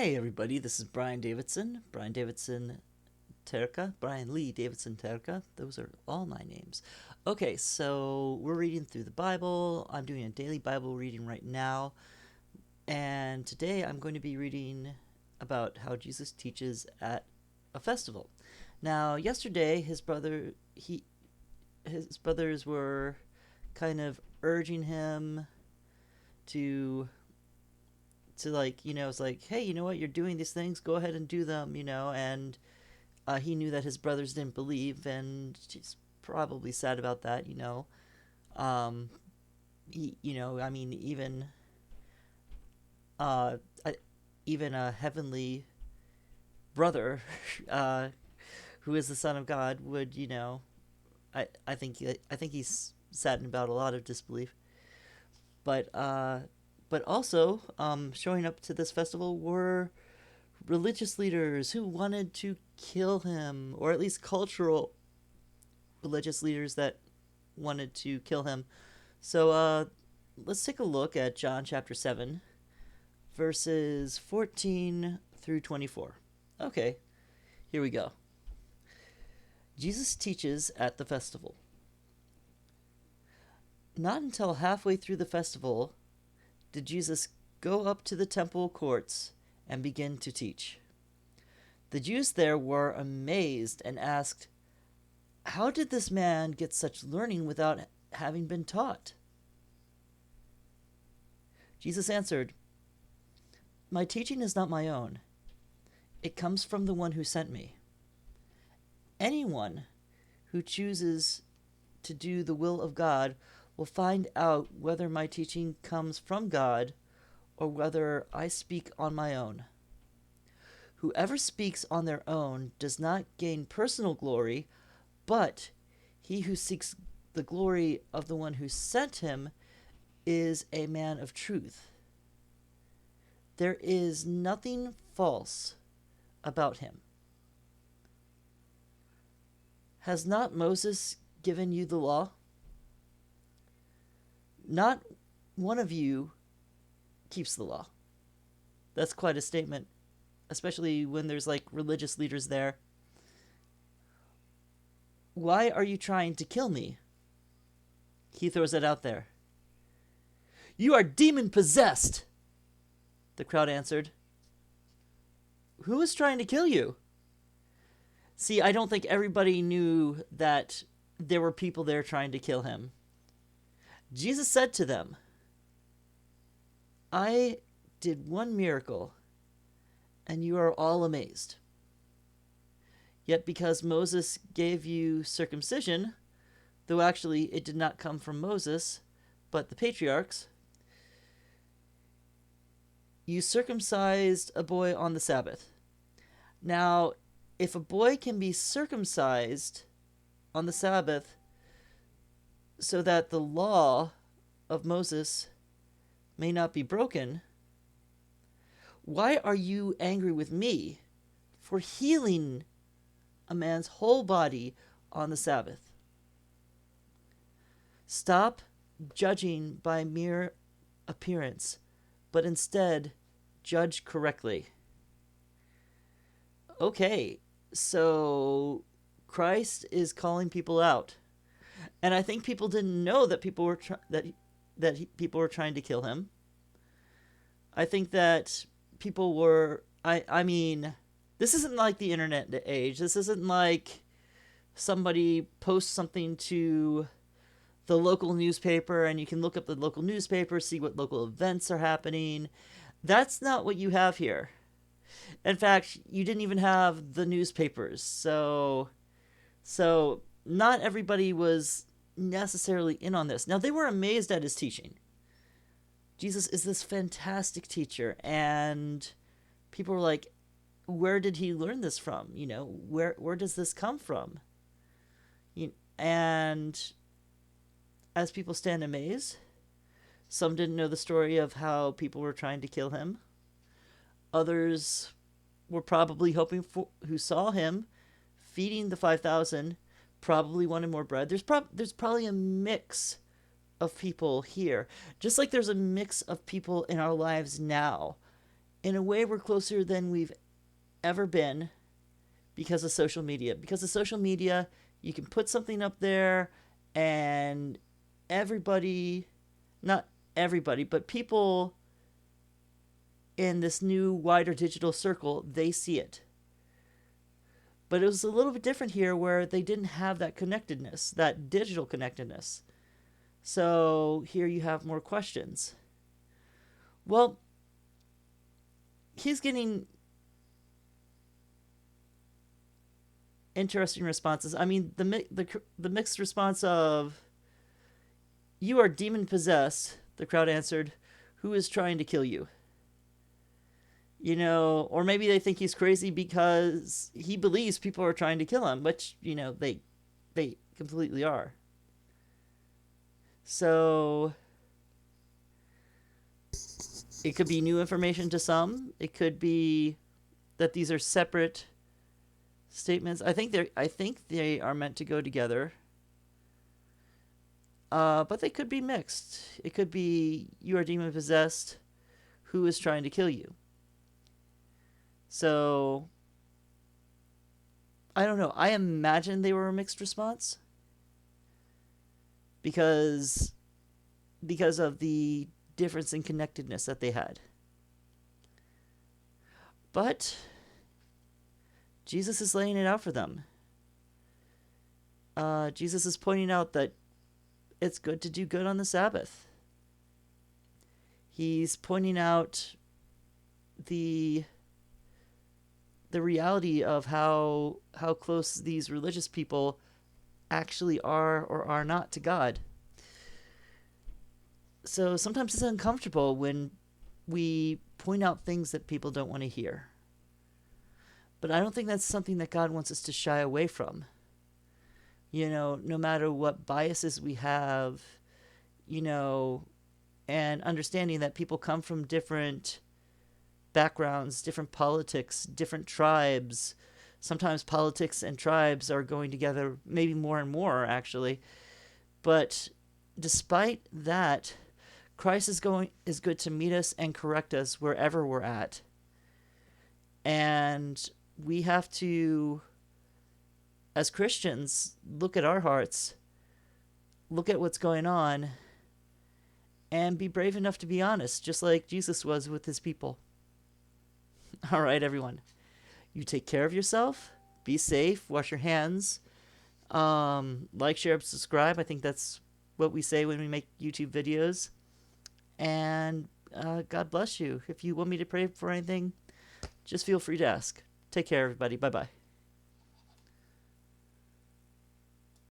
Hey everybody, this is Brian Davidson. Brian Davidson Terka. Brian Lee Davidson Terka. Those are all my names. Okay, so we're reading through the Bible. I'm doing a daily Bible reading right now. And today I'm going to be reading about how Jesus teaches at a festival. Now, yesterday his brothers were kind of urging him to it's like, hey, you know what, you're doing these things, go ahead and do them, and he knew that his brothers didn't believe, and he's probably sad about that. um I mean, uh even a heavenly brother uh who is the son of God would, I think he's saddened about a lot of disbelief. But also, showing up to this festival were religious leaders who wanted to kill him, or at least cultural religious leaders that wanted to kill him. So let's take a look at John chapter 7, verses 14 through 24. Okay, here we go. Jesus teaches at the festival. Not until halfway through the festival did Jesus go up to the temple courts and begin to teach. The Jews there were amazed and asked, "How did this man get such learning without having been taught?" Jesus answered, "My teaching is not my own. It comes from the one who sent me. Anyone who chooses to do the will of God will find out whether my teaching comes from God or whether I speak on my own. Whoever speaks on their own does not gain personal glory, but he who seeks the glory of the one who sent him is a man of truth. There is nothing false about him. Has not Moses given you the law? Not one of you keeps the law." That's quite a statement, especially when there's like religious leaders there. "Why are you trying to kill me?" He throws it out there. "You are demon possessed," the crowd answered. "Who is trying to kill you?" See, I don't think everybody knew that there were people there trying to kill him. Jesus said to them, "I did one miracle, and you are all amazed. Yet because Moses gave you circumcision, though actually it did not come from Moses, but the patriarchs, you circumcised a boy on the Sabbath. Now, if a boy can be circumcised on the Sabbath so that the law of Moses may not be broken, why are you angry with me for healing a man's whole body on the Sabbath? Stop judging by mere appearance, but instead judge correctly." Okay, so Christ is calling people out, and I think people didn't know that people were trying to kill him. I think that people were. I mean, this isn't like the internet age. This isn't like somebody posts something to the local newspaper and you can look up the local newspaper, see what local events are happening. That's not what you have here. In fact, you didn't even have the newspapers. So not everybody was necessarily in on this. Now, they were amazed at his teaching. Jesus is this fantastic teacher, and people were like, where did he learn this from? Where does this come from? And as people stand amazed, some didn't know the story of how people were trying to kill him. Others were probably who saw him feeding the 5,000, probably wanted more bread. There's probably a mix of people here, just like there's a mix of people in our lives now. in a way, we're closer than we've ever been because of social media. Because of social media, you can put something up there and everybody, not everybody, but people in this new wider digital circle, they see it. But it was a little bit different here where they didn't have that connectedness, that digital connectedness. So here you have more questions. Well, he's getting interesting responses. I mean, the mixed response of, "You are demon possessed," the crowd answered. "Who is trying to kill you?" Or maybe they think he's crazy because he believes people are trying to kill him, which, they completely are. So it could be new information to some. It could be that these are separate statements. I think they are meant to go together. But they could be mixed. It could be, "You are demon possessed. Who is trying to kill you?" So I don't know. I imagine they were a mixed response because of the difference in connectedness that they had. But Jesus is laying it out for them. Jesus is pointing out that it's good to do good on the Sabbath. He's pointing out the reality of how close these religious people actually are or are not to God. So sometimes it's uncomfortable when we point out things that people don't want to hear. But I don't think that's something that God wants us to shy away from. No matter what biases we have, and understanding that people come from different backgrounds, different politics, different tribes. Sometimes politics and tribes are going together, maybe more and more, actually. But despite that, Christ is good to meet us and correct us wherever we're at. And we have to, as Christians, look at our hearts, look at what's going on, and be brave enough to be honest, just like Jesus was with his people. All right, everyone. You take care of yourself. Be safe. Wash your hands. Like, share, subscribe. I think that's what we say when we make YouTube videos. And God bless you. If you want me to pray for anything, just feel free to ask. Take care, everybody. Bye-bye.